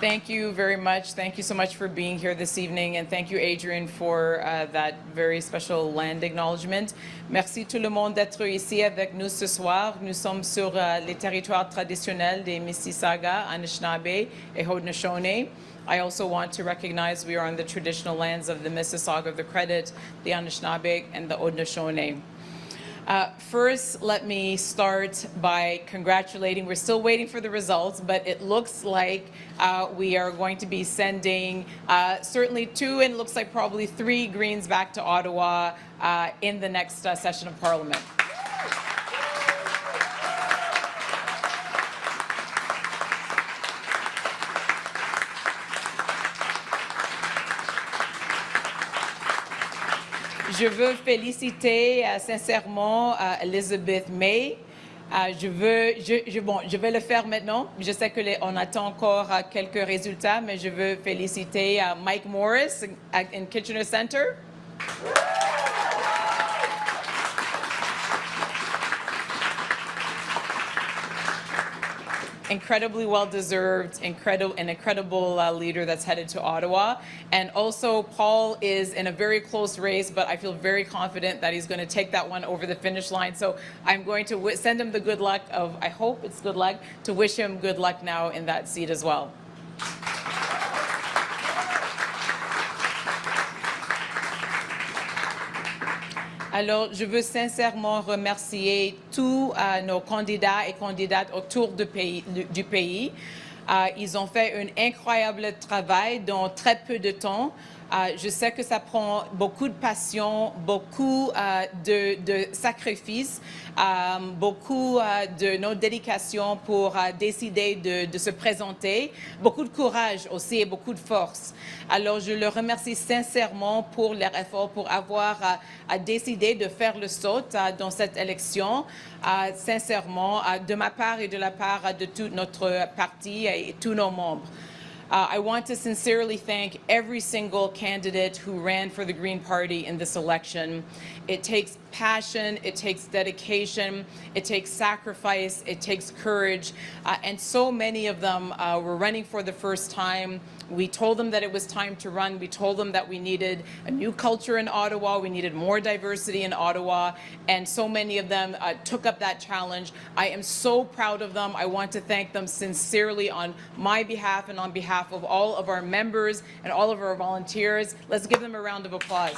Thank you very much. Thank you so much for being here this evening, and thank you, Adrian, for that very special land acknowledgement. Merci tout le monde d'être ici avec nous ce soir. Nous sommes sur les territoires traditionnels des Mississauga, Anishinaabe et Haudenosaunee. I also want to recognize we are on the traditional lands of the Mississauga of the Credit, the Anishinaabe, and the Haudenosaunee. First, let me start by congratulating. We're still waiting for the results, but it looks like we are going to be sending certainly 2 and looks like probably 3 Greens back to Ottawa in the next session of Parliament. Je veux féliciter sincèrement Elizabeth May. Je vais le faire maintenant. Je sais qu'on attend encore quelques résultats, mais je veux féliciter Mike Morris in Kitchener Centre. Incredibly well-deserved, an incredible leader that's headed to Ottawa. And also, Paul is in a very close race, but I feel very confident that he's going to take that one over the finish line. So I'm going to send him the good luck of, I hope it's good luck, to wish him good luck now in that seat as well. Alors, je veux sincèrement remercier tous nos candidats et candidates autour du pays. Ils ont fait un incroyable travail dans très peu de temps. Je sais que ça prend beaucoup de passion, beaucoup de sacrifices, beaucoup de nos dédications pour décider de se présenter, beaucoup de courage aussi et beaucoup de force. Alors, je le remercie sincèrement pour leur effort, pour avoir décidé de faire le saut dans cette élection. Sincèrement, de ma part et de la part de tout notre parti et tous nos membres. I want to sincerely thank every single candidate who ran for the Green Party in this election. It takes passion, it takes dedication, it takes sacrifice, it takes courage, and so many of them were running for the first time. We told them that it was time to run. We told them that we needed a new culture in Ottawa. We needed more diversity in Ottawa. And so many of them took up that challenge. I am so proud of them. I want to thank them sincerely on my behalf and on behalf of all of our members and all of our volunteers. Let's give them a round of applause.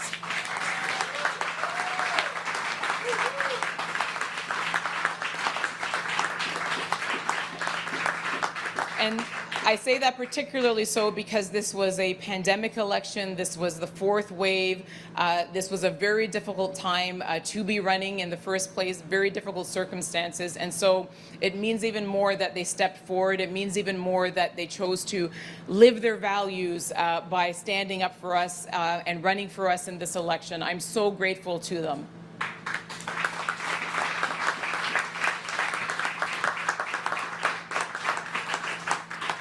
And I say that particularly so because this was a pandemic election. This was the 4th wave. This was a very difficult time to be running in the first place, very difficult circumstances. And so it means even more that they stepped forward. It means even more that they chose to live their values by standing up for us and running for us in this election. I'm so grateful to them.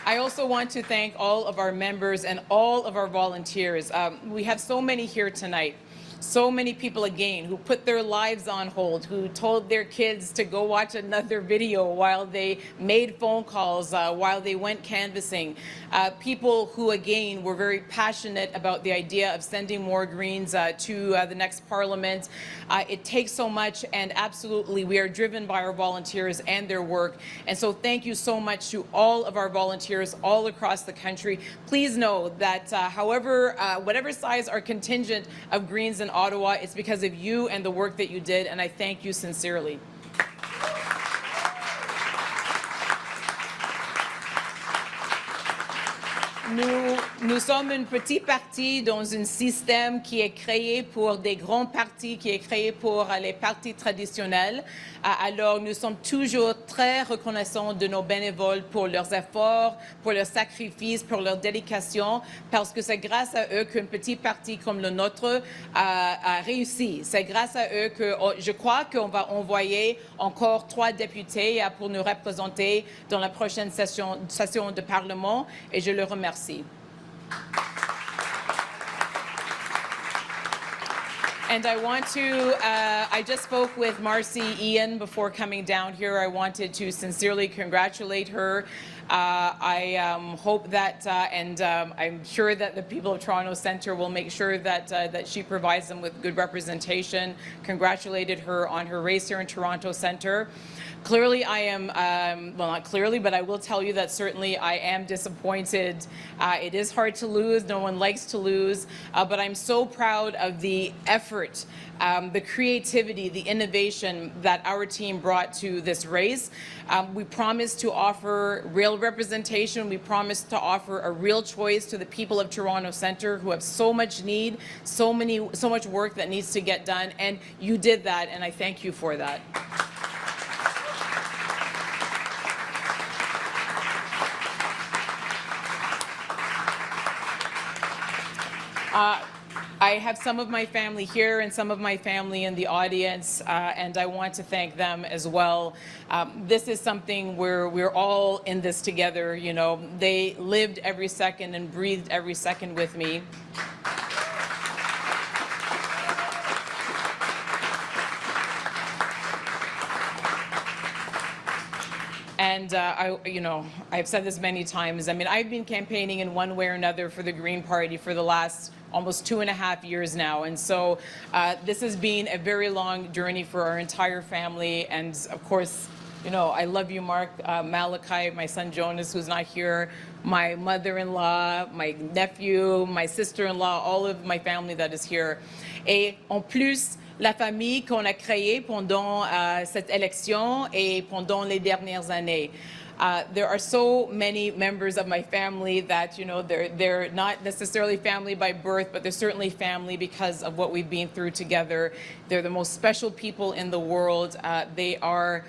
I also want to thank all of our members and all of our volunteers. We have so many here tonight. So many people, again, who put their lives on hold, who told their kids to go watch another video while they made phone calls, while they went canvassing. People who, again, were very passionate about the idea of sending more Greens to the next Parliament. It takes so much, and absolutely, we are driven by our volunteers and their work. And so thank you so much to all of our volunteers all across the country. Please know that whatever size our contingent of Greens in Ottawa, it's because of you and the work that you did, and I thank you sincerely. Nous sommes un petit parti dans un système qui est créé pour des grands partis, qui est créé pour les partis traditionnels. Alors, nous sommes toujours très reconnaissants de nos bénévoles pour leurs efforts, pour leurs sacrifices, pour leur dédication, parce que c'est grâce à eux qu'un petit parti comme le nôtre a réussi. C'est grâce à eux que je crois qu'on va envoyer encore 3 députés pour nous représenter dans la prochaine session de Parlement, et je le remercie. And I want to, I just spoke with Marci Ien before coming down here. I wanted to sincerely congratulate her. I hope that, and I'm sure that the people of Toronto Centre will make sure that that she provides them with good representation. Congratulated her on her race here in Toronto Centre. Clearly, I am, well, not clearly, but I will tell you that certainly I am disappointed. It is hard to lose. No one likes to lose. But I'm so proud of the effort, the creativity, the innovation that our team brought to this race. We promised to offer real representation. We promised to offer a real choice to the people of Toronto Centre who have so much need, so much work that needs to get done. And you did that, and I thank you for that. I have some of my family here and some of my family in the audience, and I want to thank them as well. This is something where we're all in this together. You know, they lived every second and breathed every second with me. And I've said this many times. I mean, I've been campaigning in one way or another for the Green Party for the last almost 2.5 years now. And so this has been a very long journey for our entire family. And of course, you know, I love you, Mark, Malachi, my son Jonas, who's not here, my mother-in-law, my nephew, my sister-in-law, all of my family that is here. Et en plus, la famille qu'on a créée pendant cette élection et pendant les dernières années. There are so many members of my family that, you know, they're not necessarily family by birth, but they're certainly family because of what we've been through together. They're the most special people in the world. They are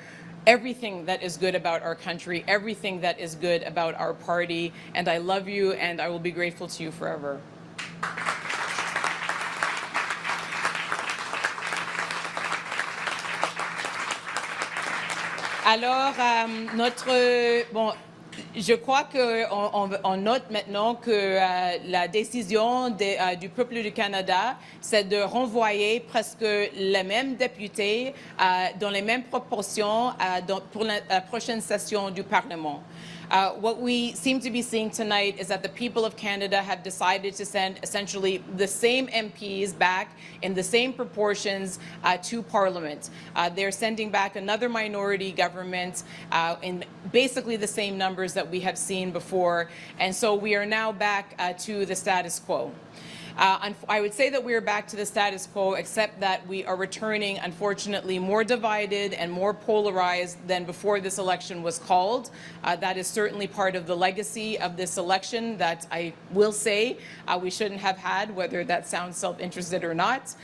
everything that is good about our country, everything that is good about our party. And I love you, and I will be grateful to you forever. Alors, je crois qu'on note maintenant que la décision du peuple du Canada, c'est de renvoyer presque les mêmes députés dans les mêmes proportions pour la prochaine session du Parlement. What we seem to be seeing tonight is that the people of Canada have decided to send essentially the same MPs back in the same proportions to Parliament. They're sending back another minority government in basically the same numbers that we have seen before. And so we are now back to the status quo. I would say that we are back to the status quo, except that we are returning, unfortunately, more divided and more polarized than before this election was called. That is certainly part of the legacy of this election that I will say we shouldn't have had, whether that sounds self-interested or not.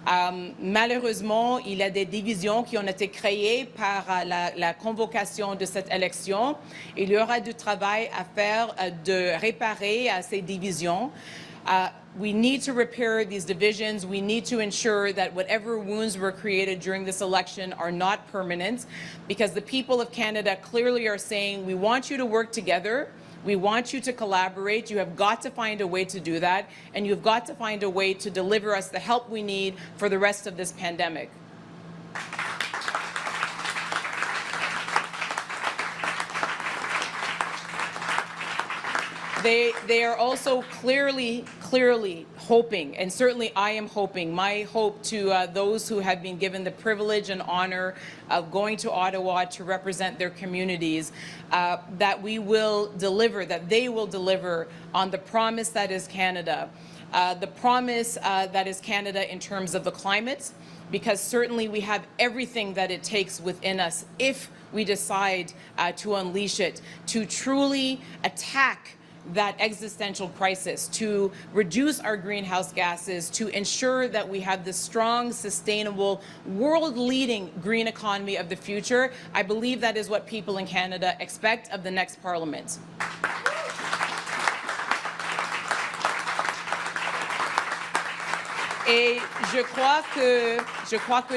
Malheureusement, il y a des divisions qui ont été créées par la convocation de cette élection. Il y aura du travail à faire de réparer ces divisions. We need to repair these divisions. We need to ensure that whatever wounds were created during this election are not permanent, because the people of Canada clearly are saying, we want you to work together. We want you to collaborate. You have got to find a way to do that, and you've got to find a way to deliver us the help we need for the rest of this pandemic. They are also clearly hoping, and certainly I am hoping, my hope to those who have been given the privilege and honor of going to Ottawa to represent their communities, that we will deliver, that they will deliver on the promise that is Canada. The promise that is Canada in terms of the climate, because certainly we have everything that it takes within us if we decide to unleash it, to truly attack that existential crisis, to reduce our greenhouse gases, to ensure that we have the strong, sustainable, world-leading green economy of the future. I believe that is what people in Canada expect of the next Parliament. Et je crois que je crois que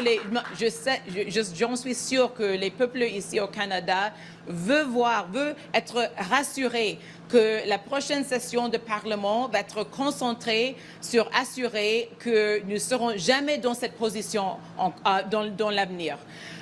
j'en suis sûre que les peuples ici au Canada veulent être rassurés que la prochaine session de Parlement va être concentrée sur assurer que nous ne serons jamais dans cette position dans l'avenir.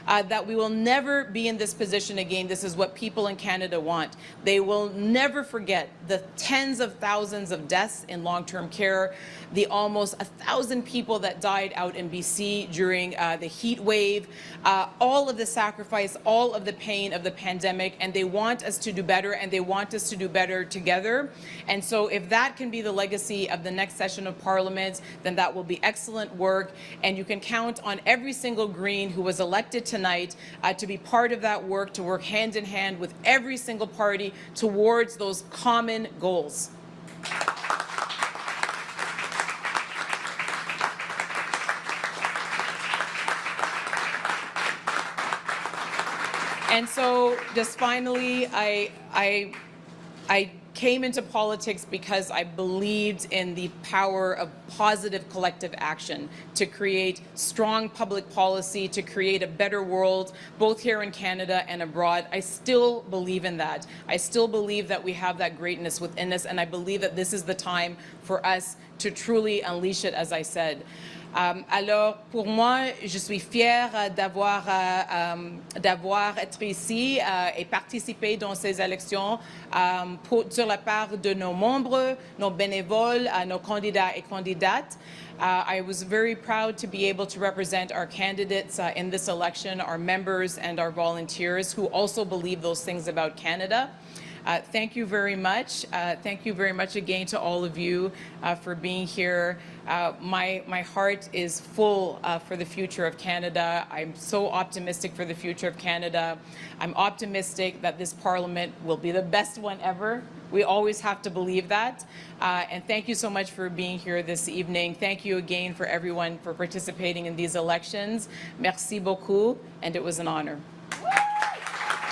That we will never be in this position again. This is what people in Canada want. They will never forget the tens of thousands of deaths in long-term care, the almost 1,000 people that died out in BC during the heat wave, all of the sacrifice, all of the pain of the pandemic, and they want us to do better, and they want us to do better together. And so if that can be the legacy of the next session of Parliament, then that will be excellent work, and you can count on every single Green who was elected tonight to be part of that work, to work hand in hand with every single party towards those common goals. And so just finally, I came into politics because I believed in the power of positive collective action to create strong public policy, to create a better world, both here in Canada and abroad. I still believe in that. I still believe that we have that greatness within us, and I believe that this is the time for us to truly unleash it, as I said. Alors, pour moi, je suis fière d'avoir été ici et participer dans ces élections sur la part de nos membres, nos bénévoles, nos candidats et candidates. I was very proud to be able to represent our candidates in this election, our members and our volunteers who also believe those things about Canada. Thank you very much. Thank you very much again to all of you for being here. My heart is full for the future of Canada. I'm so optimistic for the future of Canada. I'm optimistic that this Parliament will be the best one ever. We always have to believe that. And thank you so much for being here this evening. Thank you again for everyone for participating in these elections. Merci beaucoup, and it was an honor.